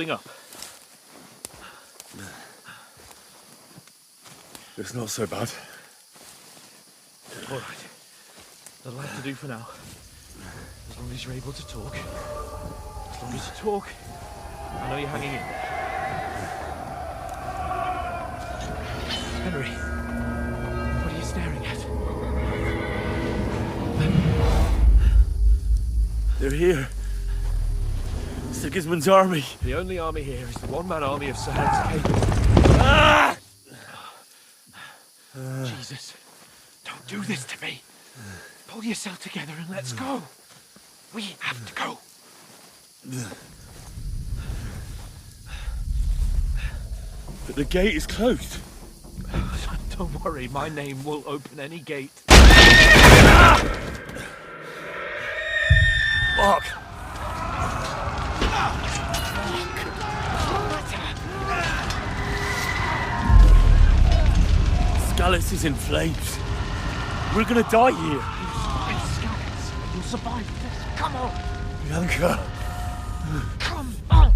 holding up? It's not so bad. All right. That'll have to do for now. As long as you're able to talk. As long as you talk, I know you're hanging in there. Henry, what are you staring at? They're here. Sigismund's army. The only army here is the one-man army of Sir Hans Cable. Ah! Jesus, don't do this to me. Pull yourself together and let's go. We have to go. But the gate is closed. Don't worry, my name will open any gate. Fuck! Scallis is in flames. We're gonna die here. You'll survive this. Come on. Bianca. Come on.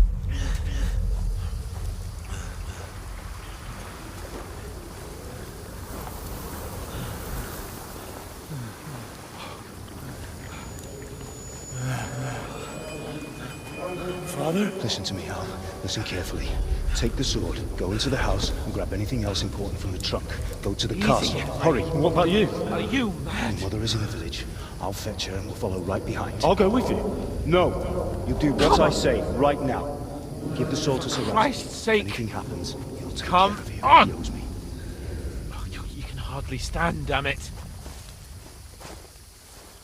Father? Listen to me, Al. Listen carefully. Take the sword, go into the house, and grab anything else important from the trunk. Go to the castle. Hurry. What about you? Are you mad? Mother is in the village. I'll fetch her and we'll follow right behind. I'll go with you. No. You do what I say right now. Give the sword to Sir Rishabh. Christ's sake. If anything happens, he'll take Come care of you. on. He owes me. Oh, you can hardly stand, damn it.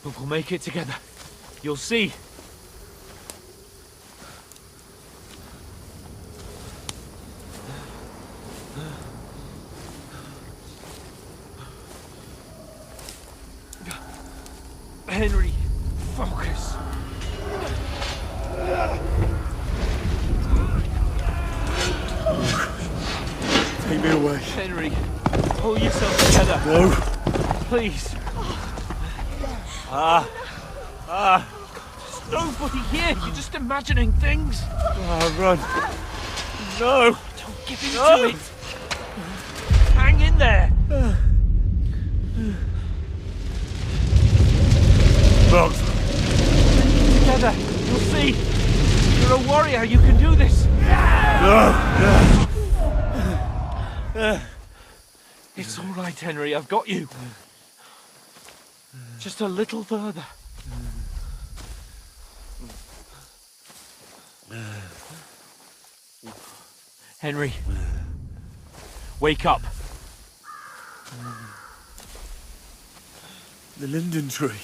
But we'll make it together. You'll see. Henry, focus. Take me away. Henry, pull yourself together. No. Please. There's nobody here. You're just imagining things. Run. No. Don't give in to it. Hang in there. Run. Together. You'll see. You're a warrior. You can do this. No. It's all right, Henry. I've got you. Just a little further. Henry. Wake up. The linden tree.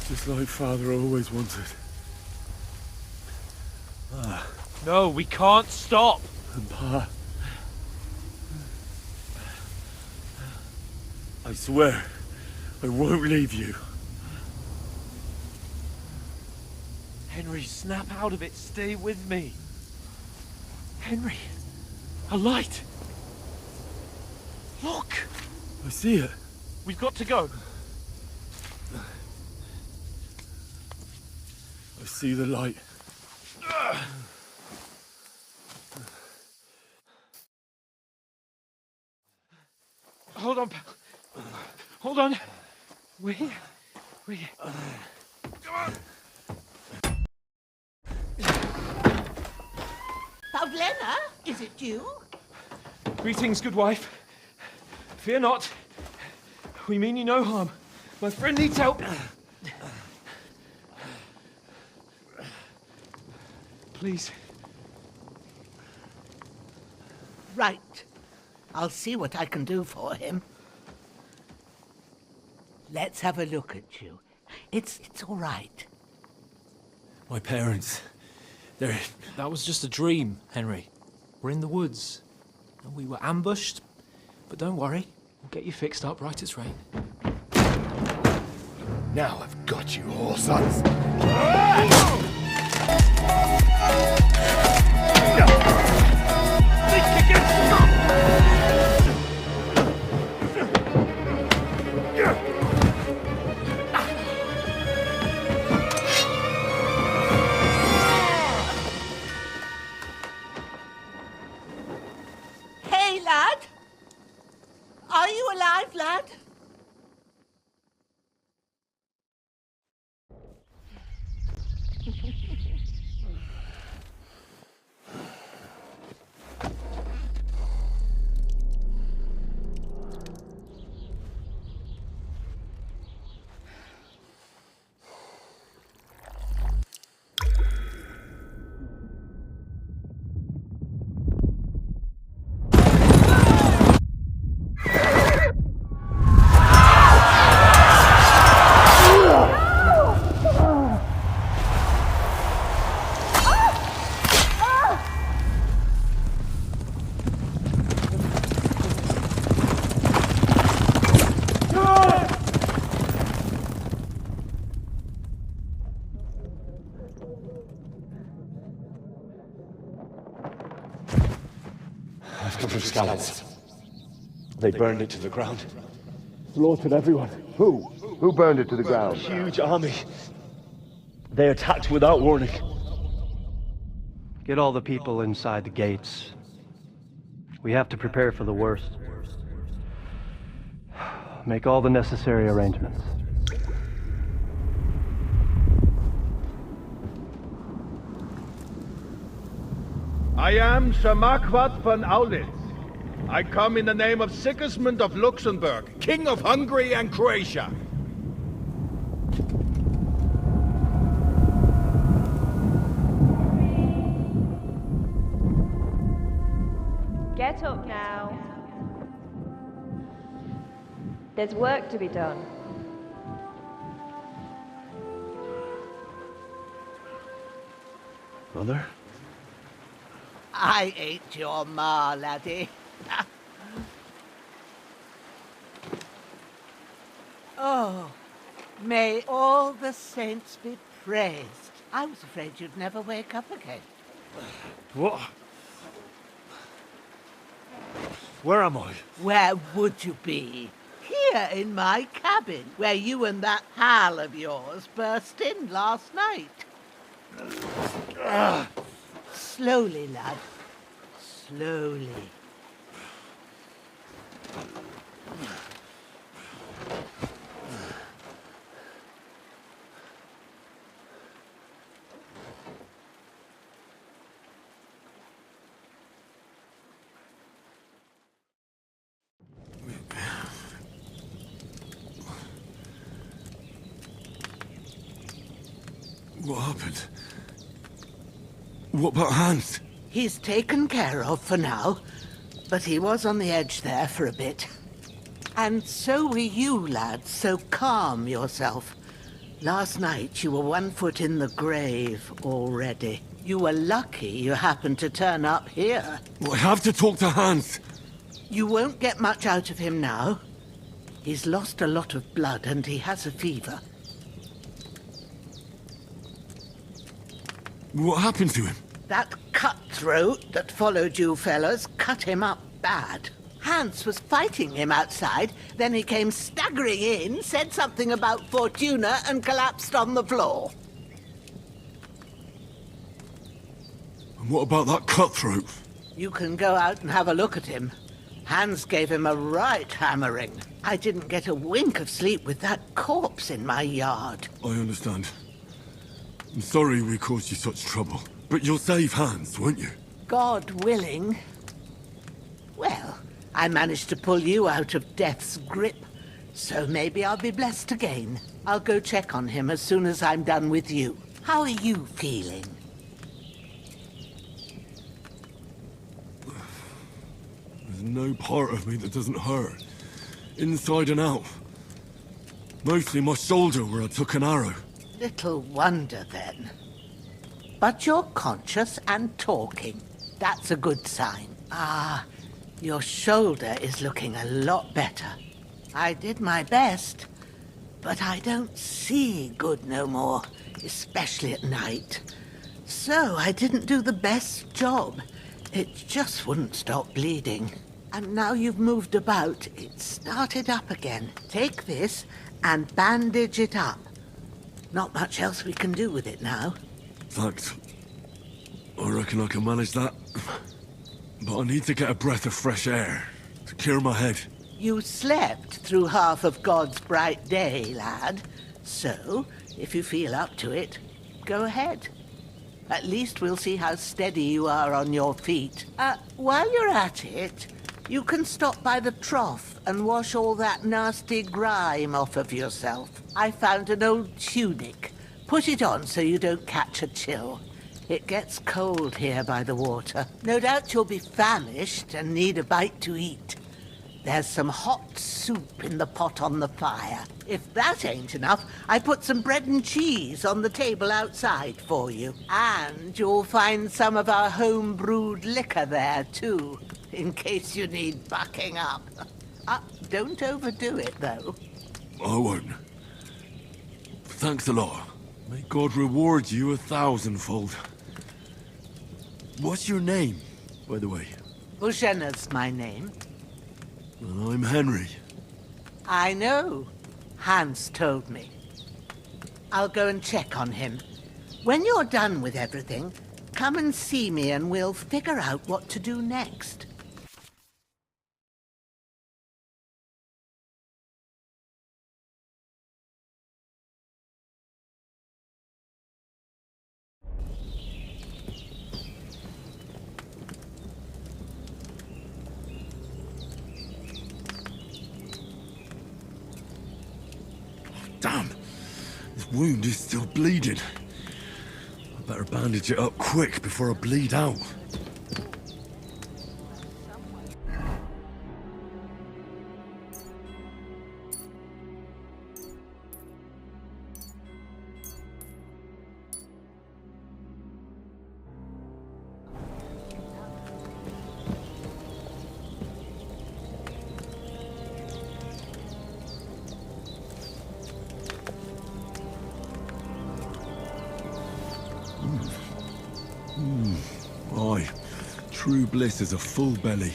Just like Father always wanted. No, we can't stop. And Pa. I swear, I won't leave you. Henry, snap out of it. Stay with me. Henry, a light. Look. I see it. We've got to go. I see the light. Hold on, pal. Hold on. We're here. We're here. Come on. Pavlena, is it you? Greetings, good wife. Fear not. We mean you no harm. My friend needs help. Please. Right. I'll see what I can do for him. Let's have a look at you. It's all right. My parents, they're... That was just a dream, Henry. We're in the woods. We were ambushed, but don't worry. We'll get you fixed up right as rain. Now I've got you, whoresons. come from scouts. They burned it to the ground. Slaughtered everyone. Who? Who burned it to the ground? Huge army. They attacked without warning. Get all the people inside the gates. We have to prepare for the worst. Make all the necessary arrangements. I am Sir Marquardt von Aulitz. I come in the name of Sigismund of Luxembourg, King of Hungary and Croatia. Get up now. There's work to be done. Mother? I ain't your ma, laddie. Oh, may all the saints be praised. I was afraid you'd never wake up again. What? Where am I? Where would you be? Here in my cabin, where you and that pal of yours burst in last night. Slowly, lad. Slowly. What happened? What about Hans? He's taken care of for now, but he was on the edge there for a bit. And so were you, lad, so calm yourself. Last night you were 1 foot in the grave already. You were lucky you happened to turn up here. I have to talk to Hans. You won't get much out of him now. He's lost a lot of blood and he has a fever. What happened to him? That cutthroat that followed you fellas cut him up bad. Hans was fighting him outside, then he came staggering in, said something about Fortuna and collapsed on the floor. And what about that cutthroat? You can go out and have a look at him. Hans gave him a right hammering. I didn't get a wink of sleep with that corpse in my yard. I understand. I'm sorry we caused you such trouble. But you'll save Hans, won't you? God willing. Well, I managed to pull you out of death's grip, so maybe I'll be blessed again. I'll go check on him as soon as I'm done with you. How are you feeling? There's no part of me that doesn't hurt. Inside and out. Mostly my shoulder where I took an arrow. Little wonder then. But you're conscious and talking. That's a good sign. Ah, your shoulder is looking a lot better. I did my best, but I don't see good no more, especially at night. So I didn't do the best job. It just wouldn't stop bleeding. And now you've moved about, it started up again. Take this and bandage it up. Not much else we can do with it now. Thanks. I reckon I can manage that. But I need to get a breath of fresh air to clear my head. You slept through half of God's bright day, lad. So, if you feel up to it, go ahead. At least we'll see how steady you are on your feet. While you're at it, you can stop by the trough and wash all that nasty grime off of yourself. I found an old tunic. Put it on so you don't catch a chill. It gets cold here by the water. No doubt you'll be famished and need a bite to eat. There's some hot soup in the pot on the fire. If that ain't enough, I put some bread and cheese on the table outside for you. And you'll find some of our home-brewed liquor there, too, in case you need bucking up. Don't overdo it, though. I won't. Thanks a lot. May God reward you 1,000-fold. What's your name, by the way? Ushena's my name. And I'm Henry. I know. Hans told me. I'll go and check on him. When you're done with everything, come and see me and we'll figure out what to do next. Damn! This wound is still bleeding. I better bandage it up quick before I bleed out. Aye, true bliss is a full belly.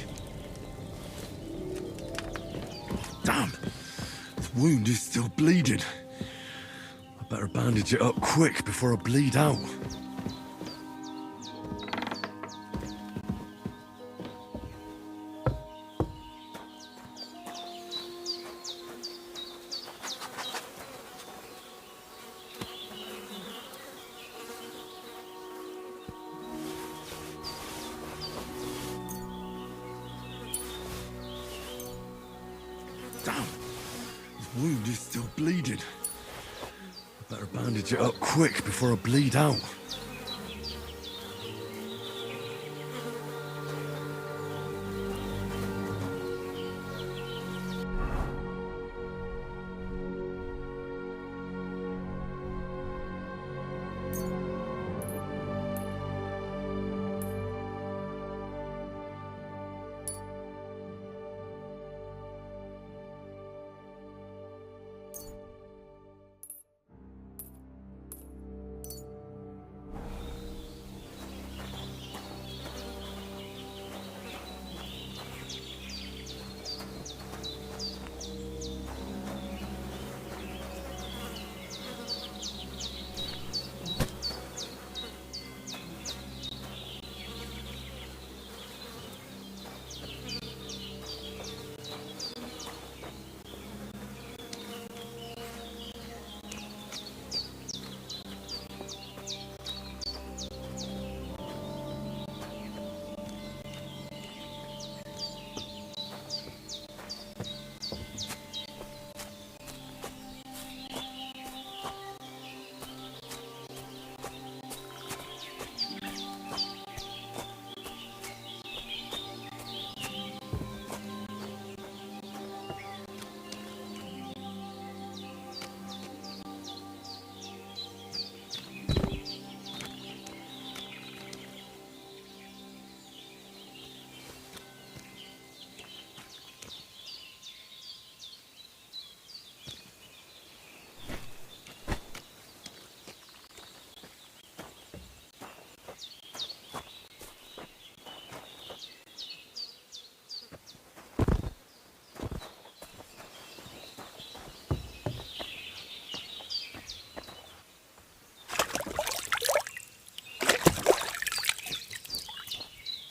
Damn! This wound is still bleeding. I better bandage it up quick before I bleed out. Damn! This wound is still bleeding. I better bandage it up quick before I bleed out.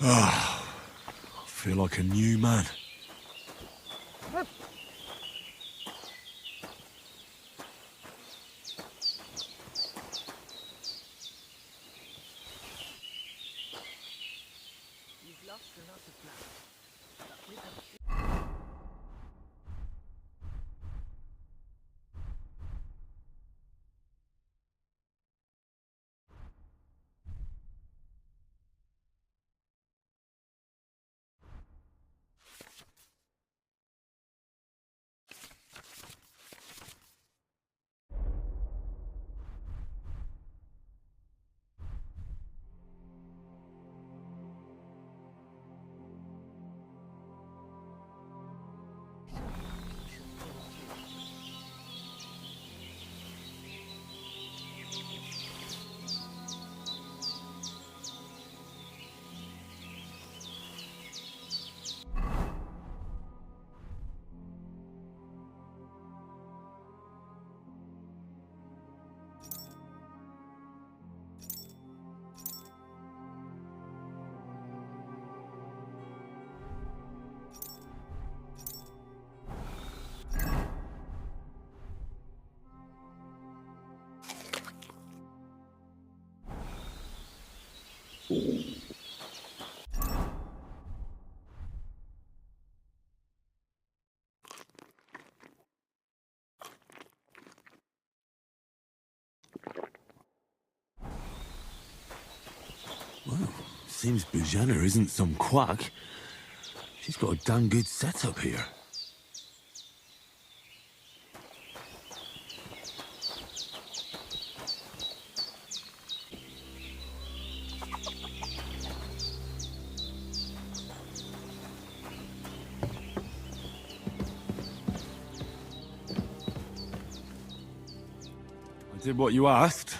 Ah, I feel like a new man. Well, seems Bujana isn't some quack. She's got a damn good setup here. I did what you asked.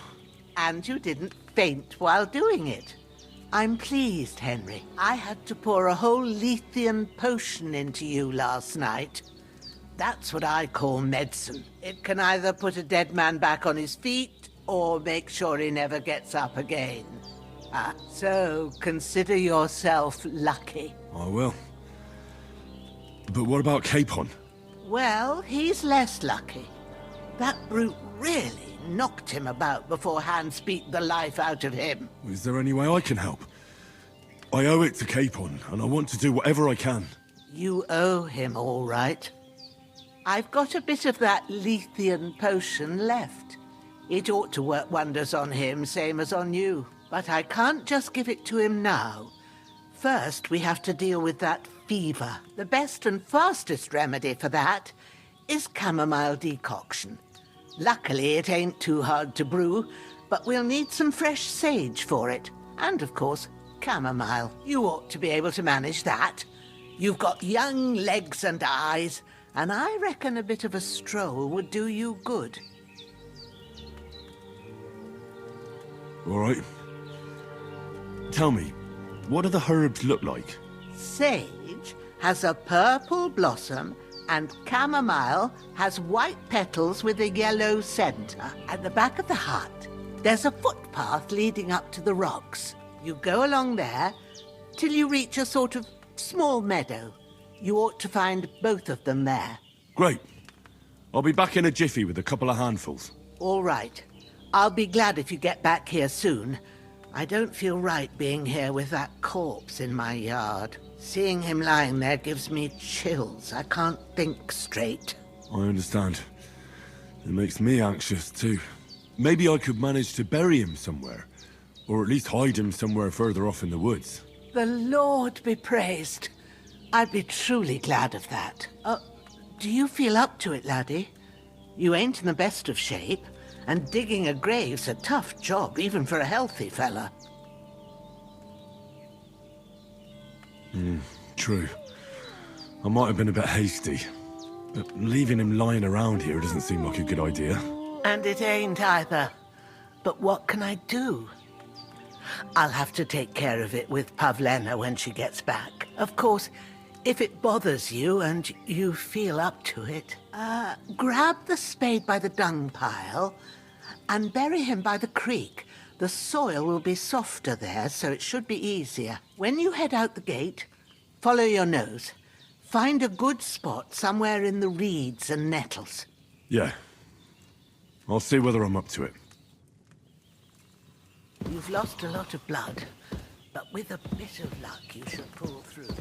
And you didn't faint while doing it. I'm pleased, Henry. I had to pour a whole Lethean potion into you last night. That's what I call medicine. It can either put a dead man back on his feet, or make sure he never gets up again. So consider yourself lucky. I will. But what about Capon? Well, he's less lucky. That brute really knocked him about before Hans beat the life out of him. Is there any way I can help? I owe it to Capon, and I want to do whatever I can. You owe him, all right. I've got a bit of that Lethean potion left. It ought to work wonders on him, same as on you. But I can't just give it to him now. First, we have to deal with that fever. The best and fastest remedy for that is chamomile decoction. Luckily, it ain't too hard to brew, but we'll need some fresh sage for it. And, of course, chamomile. You ought to be able to manage that. You've got young legs and eyes, and I reckon a bit of a stroll would do you good. All right. Tell me, what do the herbs look like? Sage has a purple blossom, and chamomile has white petals with a yellow center. At the back of the hut, there's a footpath leading up to the rocks. You go along there till you reach a sort of small meadow. You ought to find both of them there. Great. I'll be back in a jiffy with a couple of handfuls. All right. I'll be glad if you get back here soon. I don't feel right being here with that corpse in my yard. Seeing him lying there gives me chills. I can't think straight. I understand. It makes me anxious, too. Maybe I could manage to bury him somewhere. Or at least hide him somewhere further off in the woods. The Lord be praised. I'd be truly glad of that. Do you feel up to it, laddie? You ain't in the best of shape, and digging a grave's a tough job, even for a healthy fella. True. I might have been a bit hasty. But leaving him lying around here doesn't seem like a good idea. And it ain't either. But what can I do? I'll have to take care of it with Pavlena when she gets back. Of course, if it bothers you and you feel up to it, grab the spade by the dung pile and bury him by the creek. The soil will be softer there, so it should be easier. When you head out the gate, follow your nose. Find a good spot somewhere in the reeds and nettles. Yeah. I'll see whether I'm up to it. You've lost a lot of blood, but with a bit of luck you should pull through.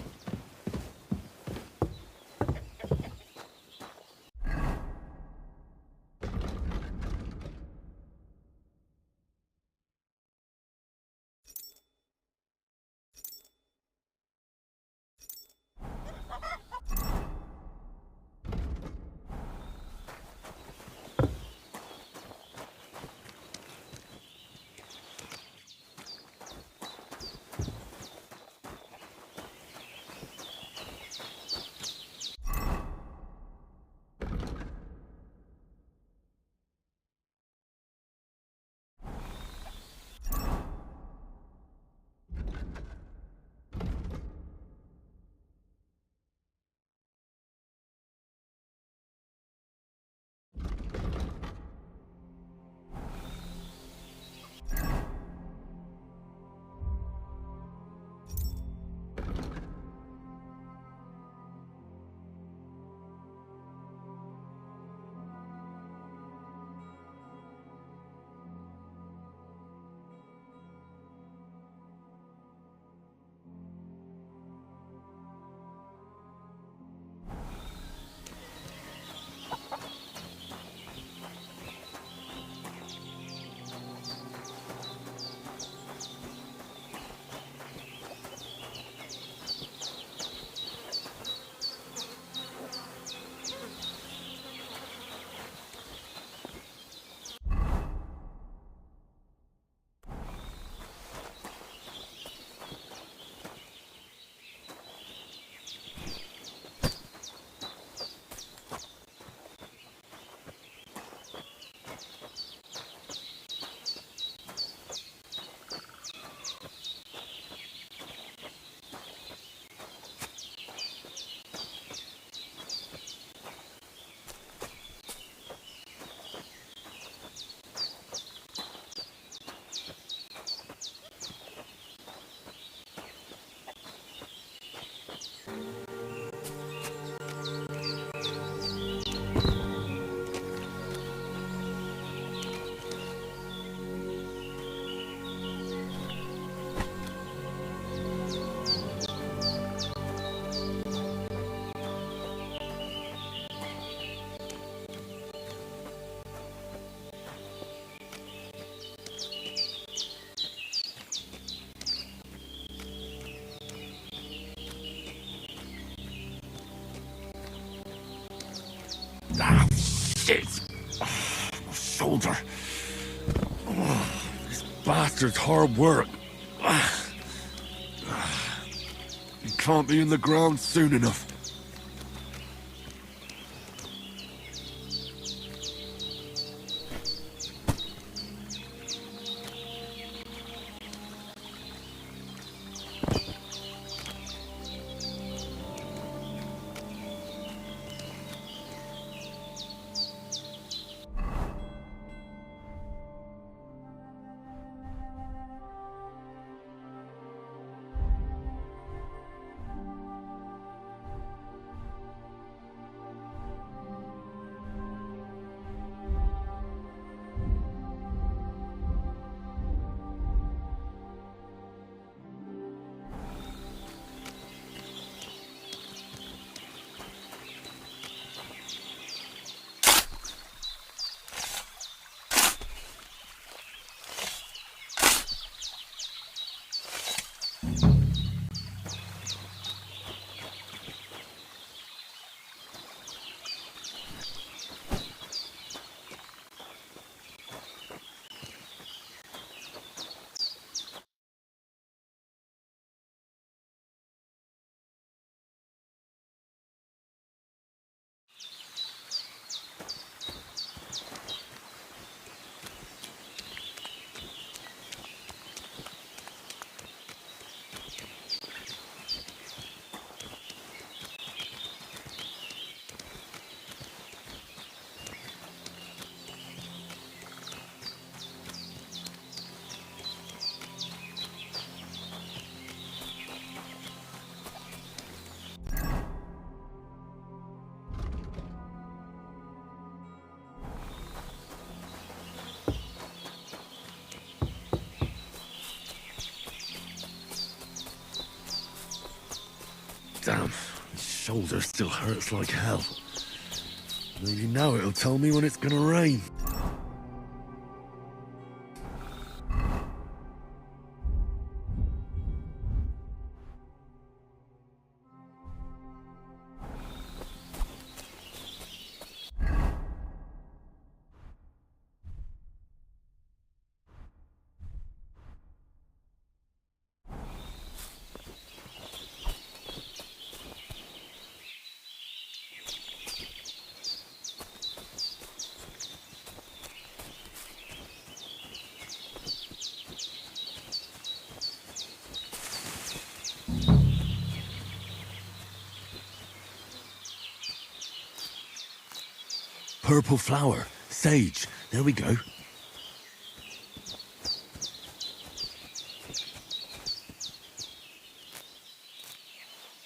Ah, shit! Oh, my shoulder. Oh, this bastard's hard work. He can't be in the ground soon enough. Damn, my shoulder still hurts like hell. Maybe now it'll tell me when it's gonna rain. Purple flower, sage, there we go.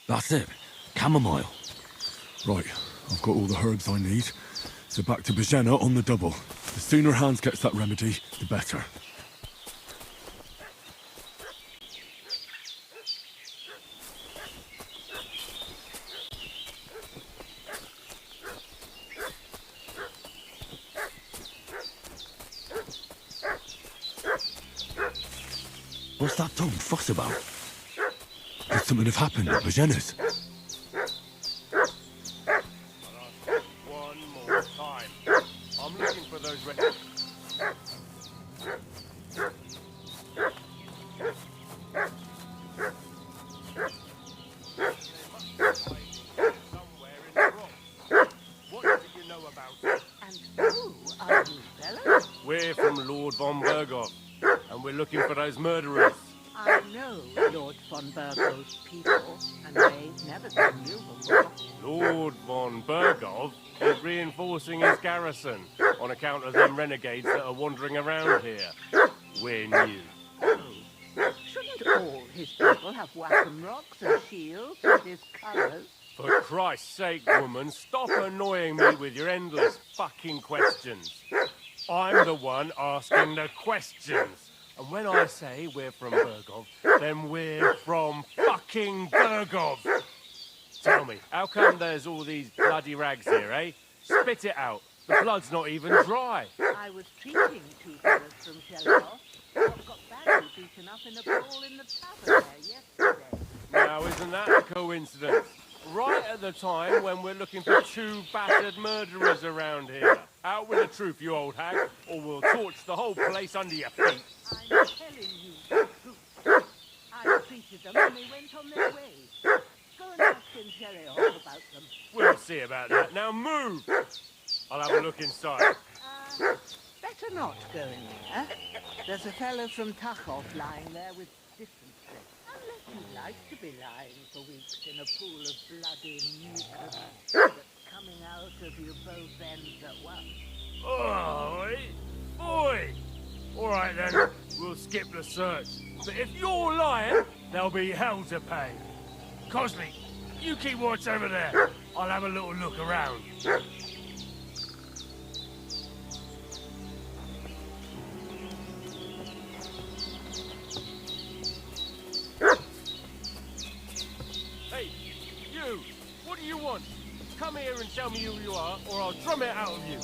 That's it, chamomile. Right, I've got all the herbs I need. So back to Bajena on the double. The sooner Hans gets that remedy, the better. What's that dumb fuss about? Could something have happened at Bajena's? One more time. I'm looking for those red... somewhere in the rock. What do you know about it? And who are you, fellow? We're from Lord von Berghoff, and we're looking for those murderers. I know Lord von Bergo's people, and they've never seen you before. Lord von Berghoff is reinforcing his garrison on account of them renegades that are wandering around here. We're new. Oh, shouldn't all his people have weapon rocks and shields with his colours? For Christ's sake, woman, stop annoying me with your endless fucking questions. I'm the one asking the questions. And when I say we're from Berghoff, then we're from fucking Berghoff. Tell me, how come there's all these bloody rags here, eh? Spit it out. The blood's not even dry. I was treating two fellows from Shelikoff. Got badly beaten up in a brawl in the tavern there yesterday. Now, isn't that a coincidence? right at the time when we're looking for 2 battered murderers around here. Out with the truth, you old hag, or we'll torch the whole place under your feet. I'm telling you the truth. I treated them and they went on their way. Go and ask Jerry all about them. We'll see about that. Now move! I'll have a look inside. Better not go in there. There's a fellow from Tachov lying there with dysentery. Unless you like to be lying for weeks in a pool of bloody mucus that's coming out of you both ends at once. Oi! Oi! All right then, we'll skip the search. But if you're lying, there'll be hell to pay. Cosley, you keep watch over there. I'll have a little look around. Hey, you! What do you want? Come here and tell me who you are, or I'll drum it out of you.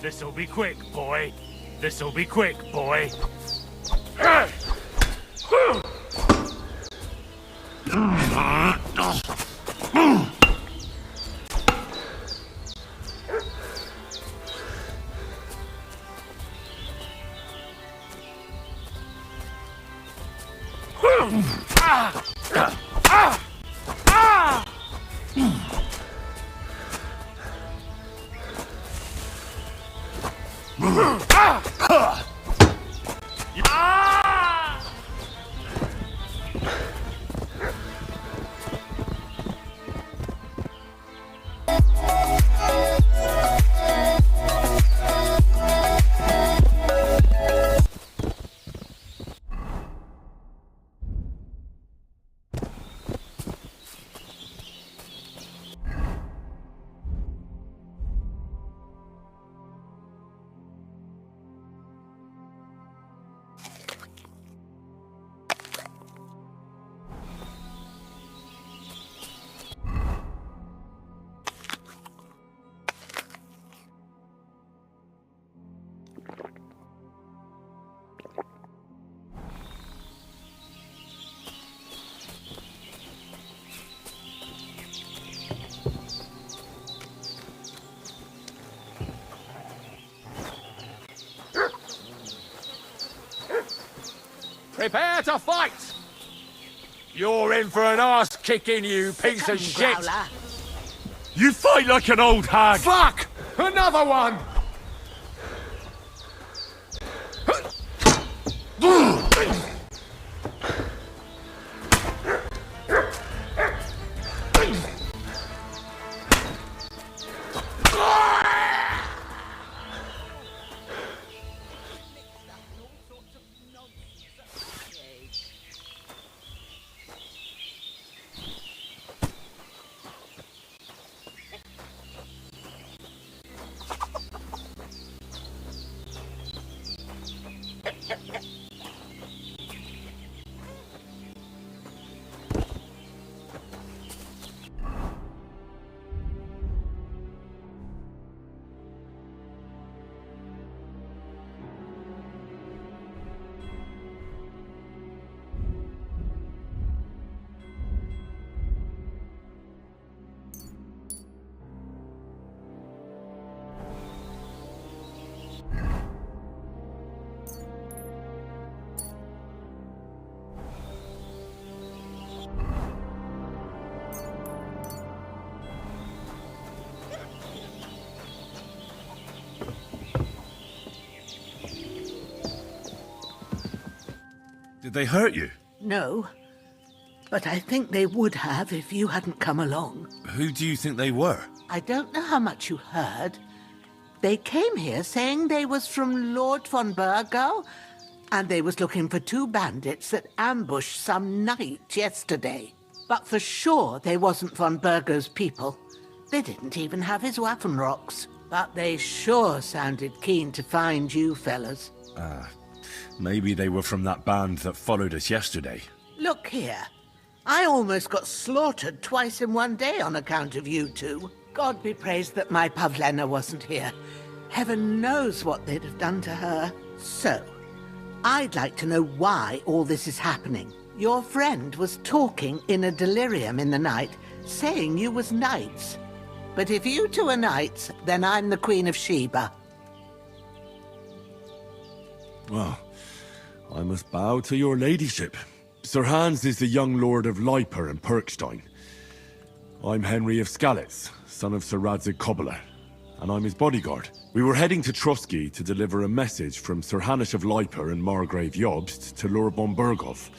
This'll be quick, boy. This'll be quick, boy. Prepare to fight! You're in for an arse-kicking, you piece of shit! Growler. You fight like an old hag! Fuck! Another one! Did they hurt you? No, but I think they would have if you hadn't come along. Who do you think they were? I don't know how much you heard. They came here saying they was from Lord von Burgo, and they was looking for 2 bandits that ambushed some knight yesterday. But for sure they wasn't von Burgo's people. They didn't even have his Waffenrocks. But they sure sounded keen to find you fellas. Maybe they were from that band that followed us yesterday. Look here. I almost got slaughtered twice in one day on account of you two. God be praised that my Pavlena wasn't here. Heaven knows what they'd have done to her. So, I'd like to know why all this is happening. Your friend was talking in a delirium in the night, saying you was knights. But if you two are knights, then I'm the Queen of Sheba. Well, I must bow to your ladyship. Sir Hans is the young lord of Leiper and Perkstein. I'm Henry of Skalitz, son of Sir Radzig Cobbler, and I'm his bodyguard. We were heading to Trotsky to deliver a message from Sir Hanish of Leiper and Margrave Jobst to Lord von Berghoff.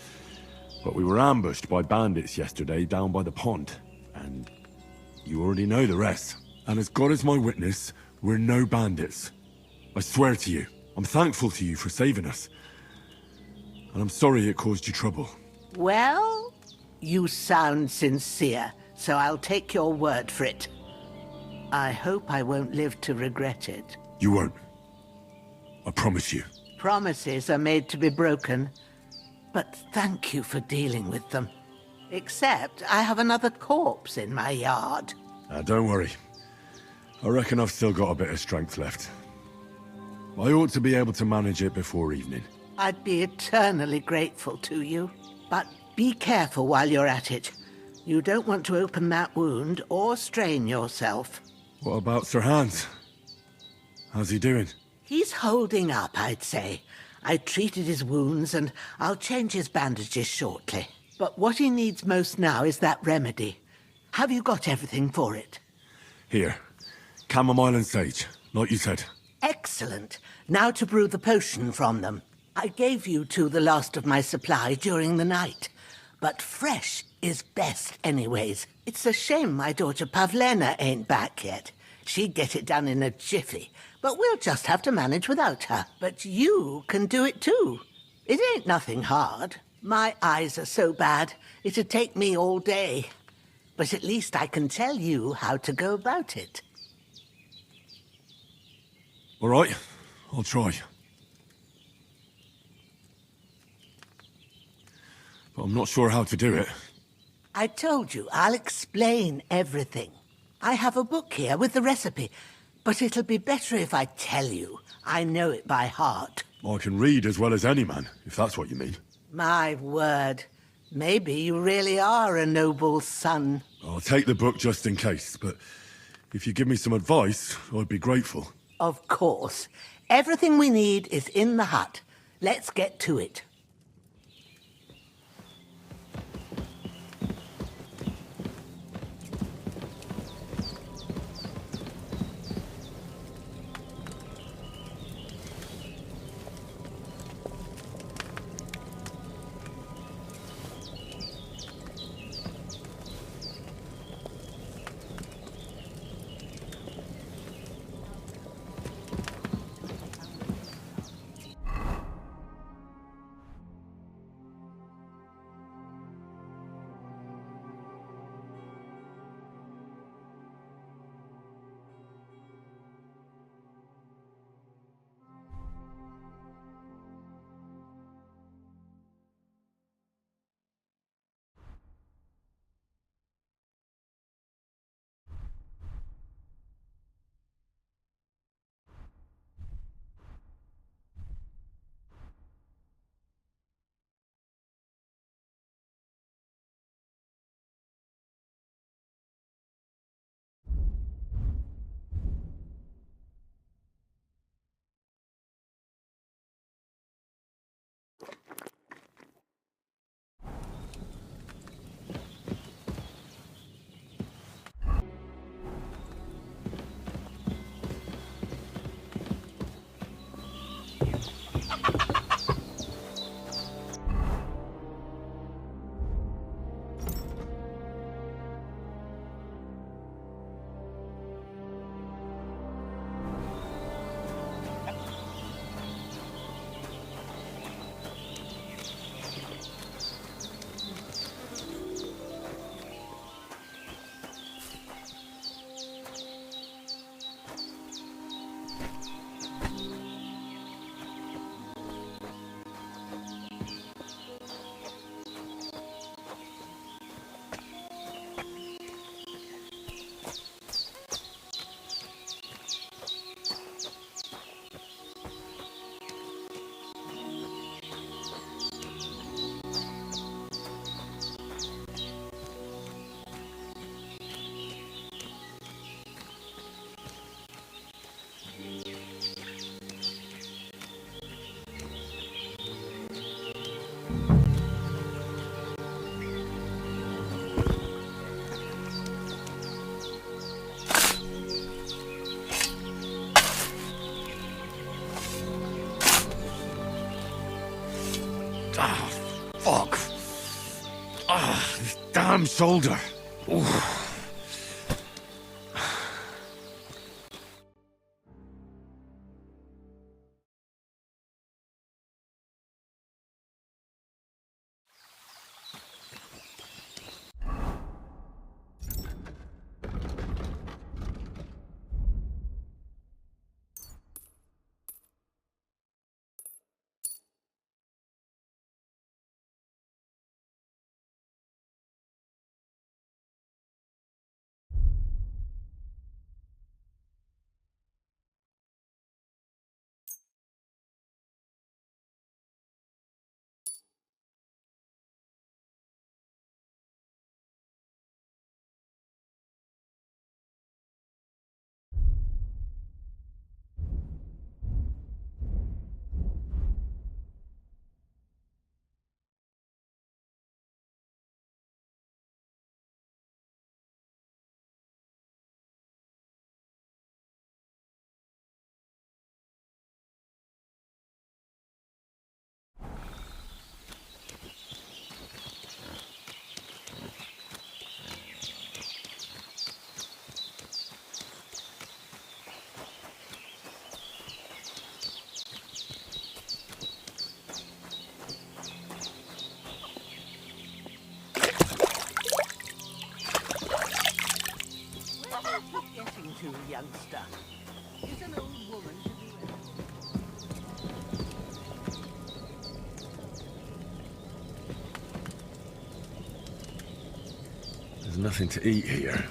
But we were ambushed by bandits yesterday down by the pond, and you already know the rest. And as God is my witness, we're no bandits. I swear to you, I'm thankful to you for saving us. And I'm sorry it caused you trouble. Well, you sound sincere, so I'll take your word for it. I hope I won't live to regret it. You won't. I promise you. Promises are made to be broken, but thank you for dealing with them. Except I have another corpse in my yard. Don't worry. I reckon I've still got a bit of strength left. I ought to be able to manage it before evening. I'd be eternally grateful to you. But be careful while you're at it. You don't want to open that wound or strain yourself. What about Sir Hans? How's he doing? He's holding up, I'd say. I treated his wounds and I'll change his bandages shortly. But what he needs most now is that remedy. Have you got everything for it? Here. Chamomile and sage, like you said. Excellent. Now to brew the potion from them. I gave you two the last of my supply during the night. But fresh is best anyways. It's a shame my daughter Pavlena ain't back yet. She'd get it done in a jiffy. But we'll just have to manage without her. But you can do it too. It ain't nothing hard. My eyes are so bad, it'd take me all day. But at least I can tell you how to go about it. All right, I'll try. But I'm not sure how to do it. I told you, I'll explain everything. I have a book here with the recipe, but it'll be better if I tell you. I know it by heart. I can read as well as any man, if that's what you mean. My word. Maybe you really are a noble son. I'll take the book just in case, but if you give me some advice, I'd be grateful. Of course. Everything we need is in the hut. Let's get to it. damn shoulder. Oof. Getting to, youngster. Is an old woman to be There's nothing to eat here.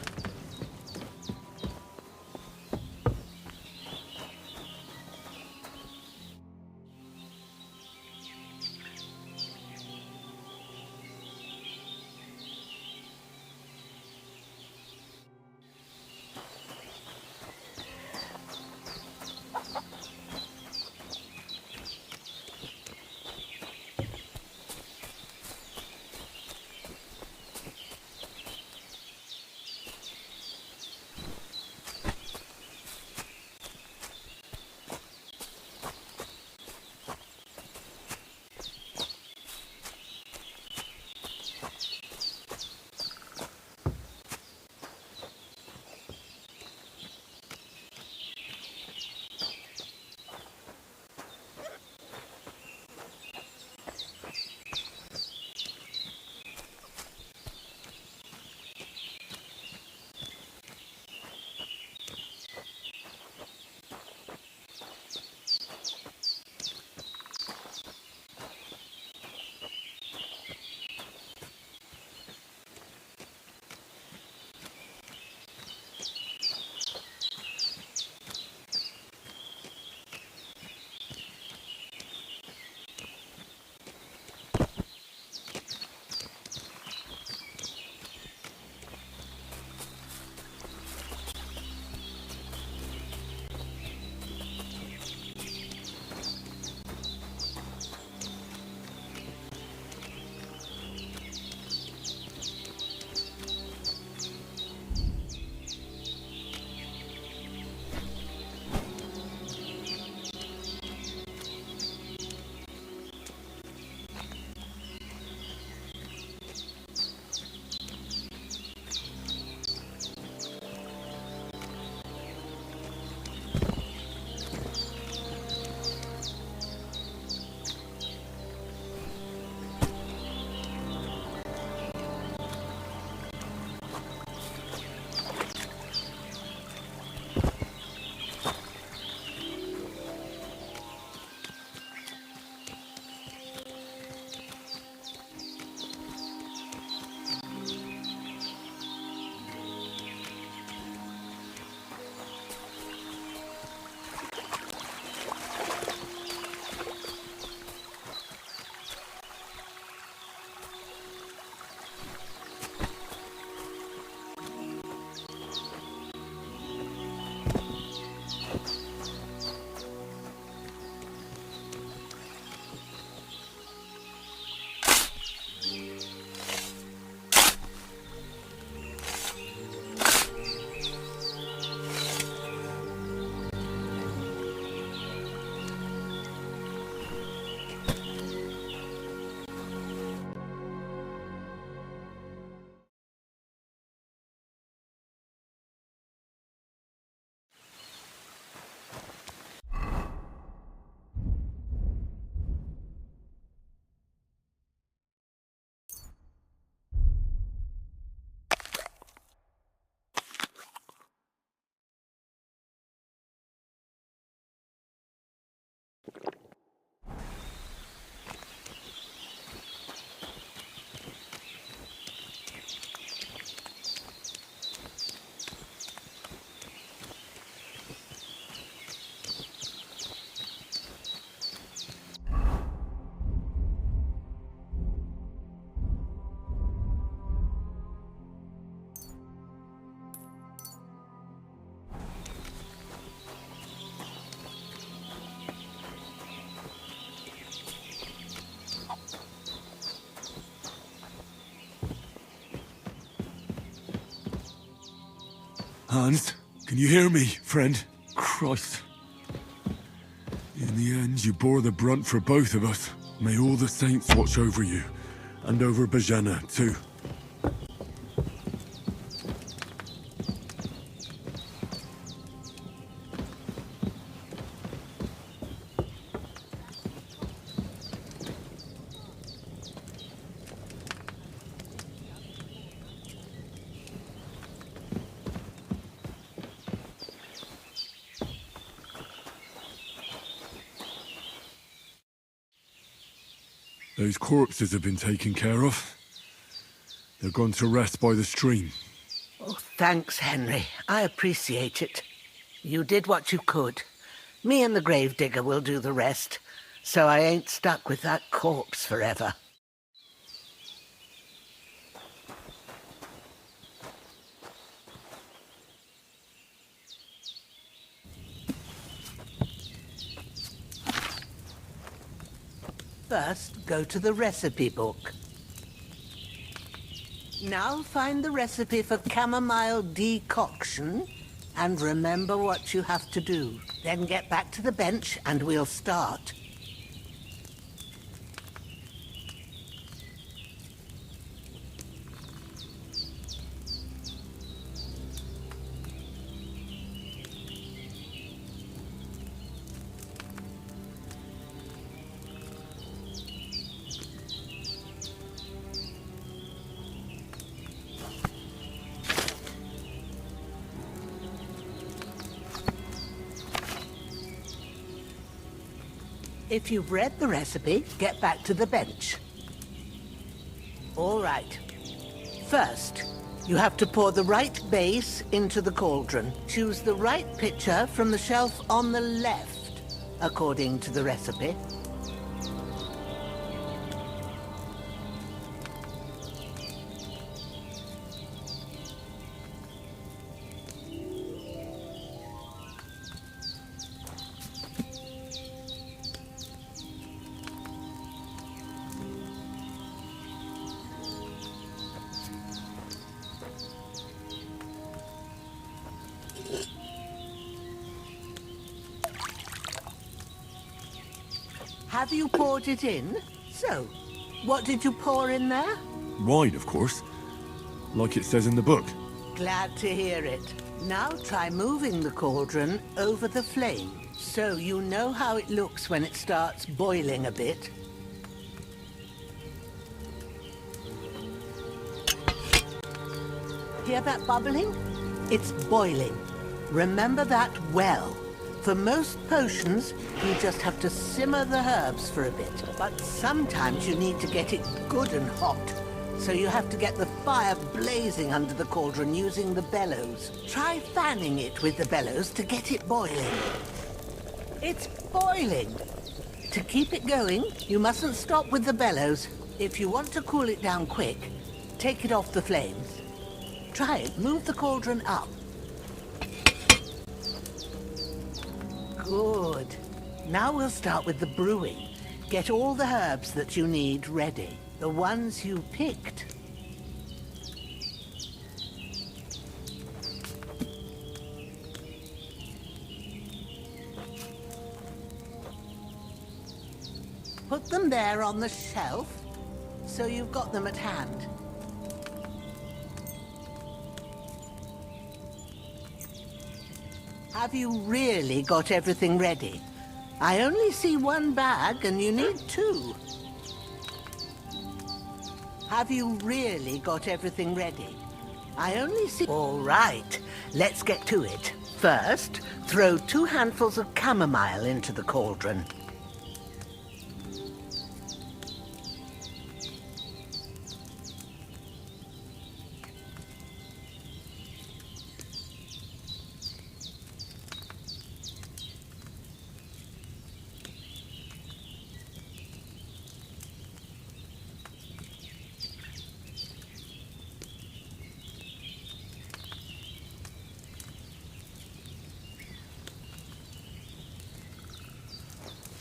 Hans, can you hear me, friend? Christ. In the end, you bore the brunt for both of us. May all the saints watch over you, and over Bajana, too. Those corpses have been taken care of. They're gone to rest by the stream. Oh, thanks, Henry. I appreciate it. You did what you could. Me and the gravedigger will do the rest, so I ain't stuck with that corpse forever. First, go to the recipe book. Now find the recipe for chamomile decoction and remember what you have to do. Then get back to the bench and we'll start. If you've read the recipe, get back to the bench. All right. First, you have to pour the right base into the cauldron. Choose the right pitcher from the shelf on the left, according to the recipe. Have you poured it in? So, what did you pour in there? Wine, of course. Like it says in the book. Glad to hear it. Now try moving the cauldron over the flame, so you know how it looks when it starts boiling a bit. Hear that bubbling? It's boiling. Remember that well. For most potions, you just have to simmer the herbs for a bit. But sometimes you need to get it good and hot. So you have to get the fire blazing under the cauldron using the bellows. Try fanning it with the bellows to get it boiling. It's boiling! To keep it going, you mustn't stop with the bellows. If you want to cool it down quick, take it off the flames. Try it. Move the cauldron up. Good. Now we'll start with the brewing. Get all the herbs that you need ready. The ones you picked. Put them there on the shelf, so you've got them at hand. Have you really got everything ready? I only see one bag and you need two. Have you really got everything ready? I only see... All right, let's get to it. First, throw 2 handfuls of chamomile into the cauldron.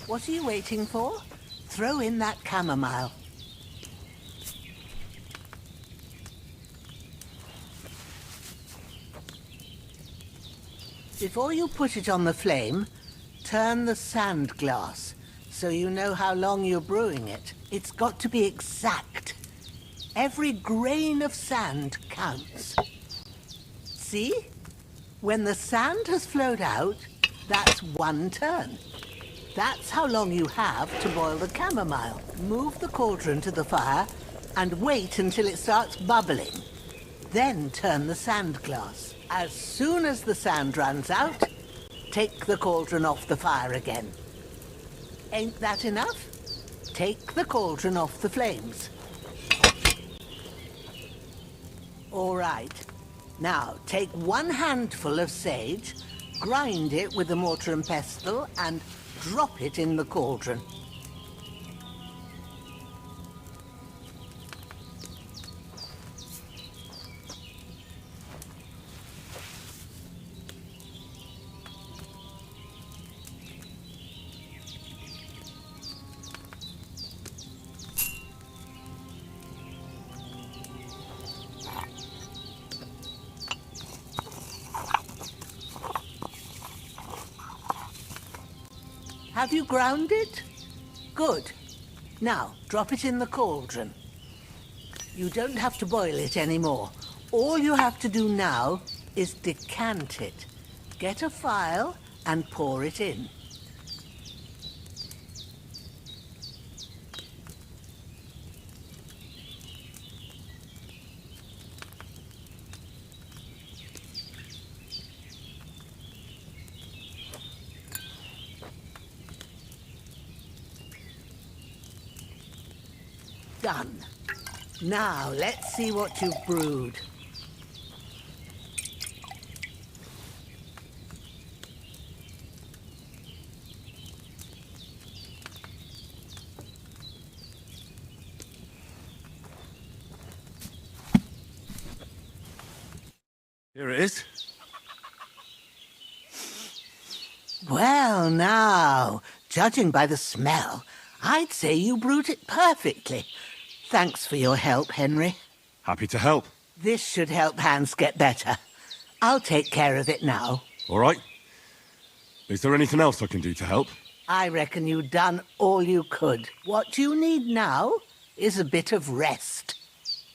What are you waiting for? Throw in that chamomile. Before you put it on the flame, turn the sand glass so you know how long you're brewing it. It's got to be exact. Every grain of sand counts. See? When the sand has flowed out, that's 1 turn. That's how long you have to boil the chamomile. Move the cauldron to the fire and wait until it starts bubbling. Then turn the sand glass. As soon as the sand runs out, take the cauldron off the fire again. Ain't that enough? Take the cauldron off the flames. All right. Now, take 1 handful of sage, grind it with a mortar and pestle, and drop it in the cauldron. Have you ground it? Good. Now, drop it in the cauldron. You don't have to boil it anymore. All you have to do now is decant it. Get a phial and pour it in. Done. Now, let's see what you've brewed. Here it is. Well, now, judging by the smell, I'd say you brewed it perfectly. Thanks for your help, Henry. Happy to help. This should help Hans get better. I'll take care of it now. All right. Is there anything else I can do to help? I reckon you've done all you could. What you need now is a bit of rest.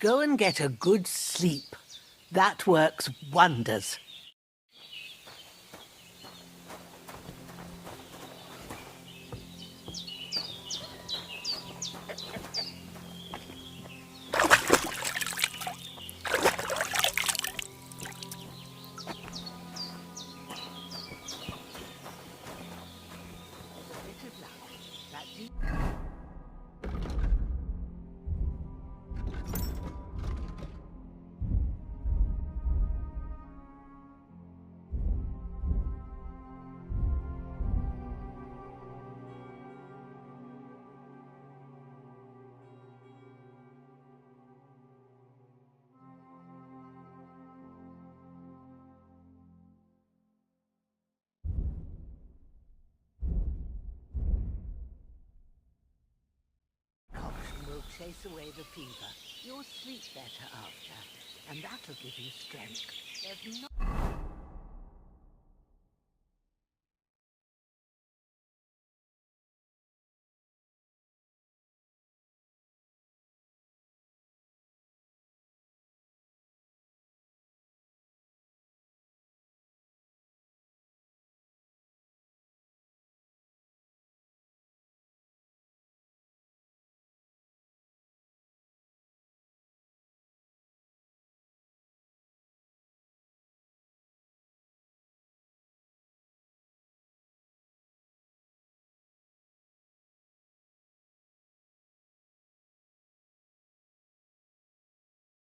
Go and get a good sleep. That works wonders. Will chase away the fever. You'll sleep better after, and that'll give you strength. There's no...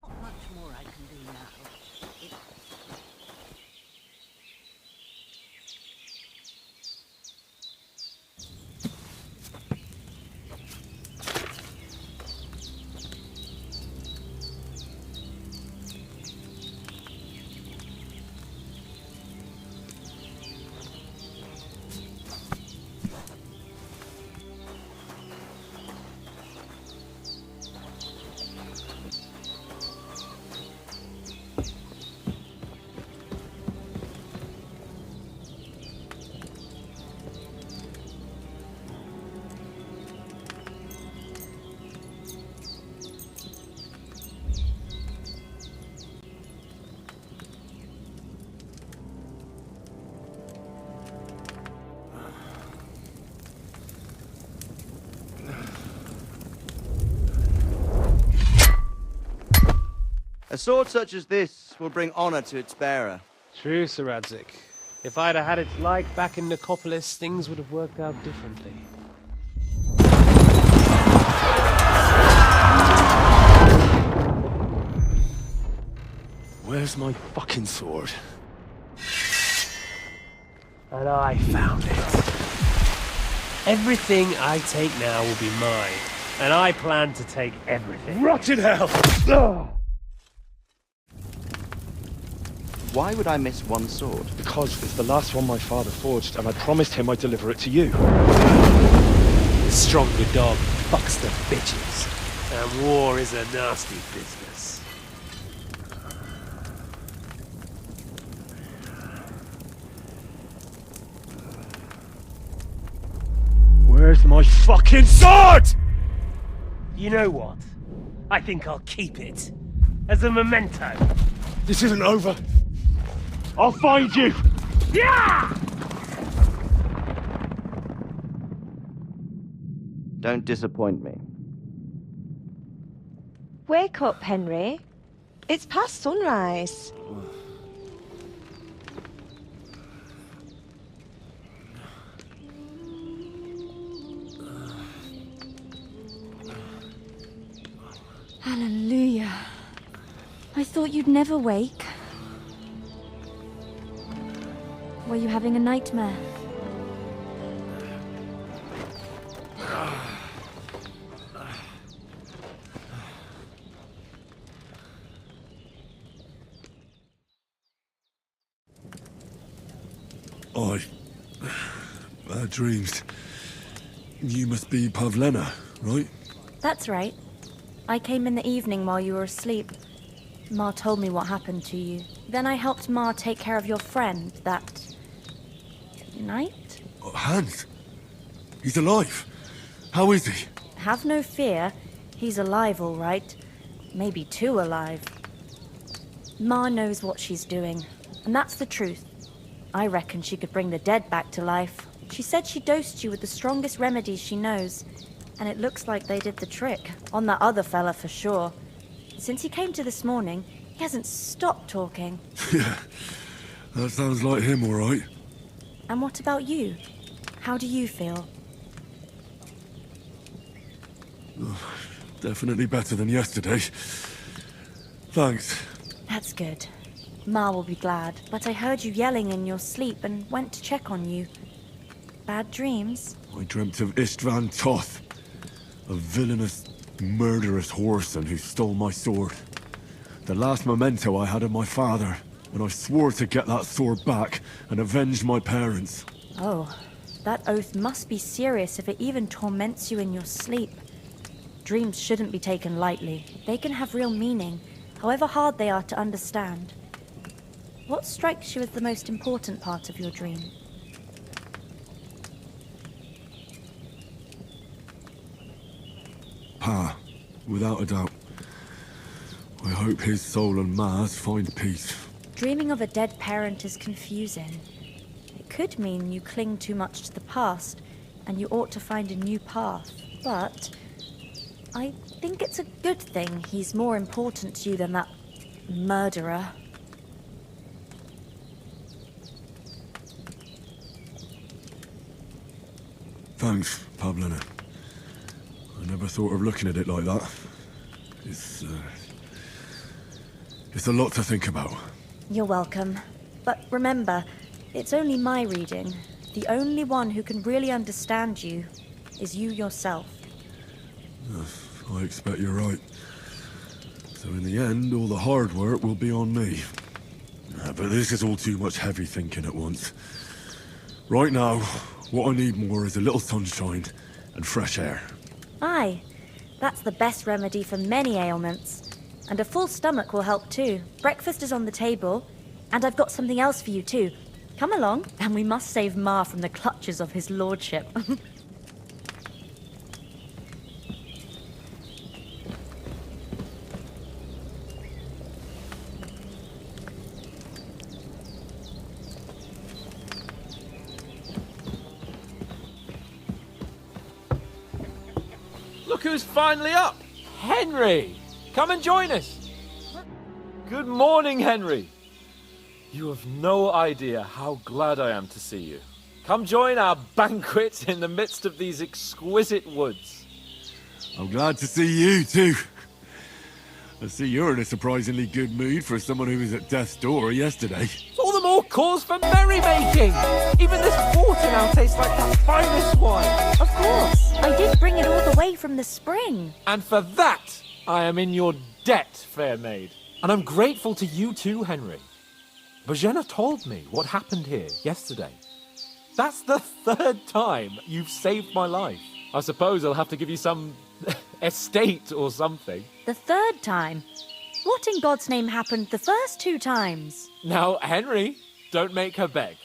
Not much more I can do now. A sword such as this will bring honor to its bearer. True, Sir Radzik. If I'd have had its like back in Nicopolis, things would have worked out differently. Where's my fucking sword? And I found it. Everything I take now will be mine, and I plan to take everything. Rotten hell! Why would I miss one sword? Because it's the last one my father forged, and I promised him I'd deliver it to you. The stronger dog fucks the bitches, and war is a nasty business. Where's my fucking sword? You know what? I think I'll keep it. As a memento. This isn't over. I'll find you! Yeah! Don't disappoint me. Wake up, Henry. It's past sunrise. Hallelujah. I thought you'd never wake. Were you having a nightmare? Bad dreams. You must be Pavlena, right? That's right. I came in the evening while you were asleep. Ma told me what happened to you. Then I helped Ma take care of your friend that night? Hans? He's alive. How is he? Have no fear. He's alive, all right. Maybe too alive. Ma knows what she's doing, and that's the truth. I reckon she could bring the dead back to life. She said she dosed you with the strongest remedies she knows, and it looks like they did the trick. On that other fella for sure. Since he came to this morning, he hasn't stopped talking. Yeah, that sounds like him, all right. And what about you? How do you feel? Definitely better than yesterday. Thanks. That's good. Ma will be glad, but I heard you yelling in your sleep and went to check on you. Bad dreams? I dreamt of Istvan Toth, a villainous, murderous whoreson who stole my sword. The last memento I had of my father, and I swore to get that sword back and avenge my parents. Oh, that oath must be serious if it even torments you in your sleep. Dreams shouldn't be taken lightly. They can have real meaning, however hard they are to understand. What strikes you as the most important part of your dream? Pa, without a doubt. I hope his soul and Ma's find peace. Dreaming of a dead parent is confusing. It could mean you cling too much to the past, and you ought to find a new path. But I think it's a good thing he's more important to you than that murderer. Thanks, Pavlena. I never thought of looking at it like that. It's a lot to think about. You're welcome. But remember, it's only my reading. The only one who can really understand you is you yourself. I expect you're right. So in the end, all the hard work will be on me. But this is all too much heavy thinking at once. Right now, what I need more is a little sunshine and fresh air. Aye, that's the best remedy for many ailments. And a full stomach will help too. Breakfast is on the table, and I've got something else for you too. Come along, and we must save Ma from the clutches of his lordship. Look who's finally up! Henry! Come and join us! Good morning, Henry. You have no idea how glad I am to see you. Come join our banquet in the midst of these exquisite woods. I'm glad to see you, too. I see you're in a surprisingly good mood for someone who was at death's door yesterday. All the more cause for merrymaking! Even this water now tastes like the finest wine. Of course. I did bring it all the way from the spring. And for that, I am in your debt, fair maid. And I'm grateful to you too, Henry. Bojena told me what happened here yesterday. That's the 3rd time you've saved my life. I suppose I'll have to give you some estate or something. The 3rd time? What in God's name happened the first 2 times? Now, Henry, don't make her beg.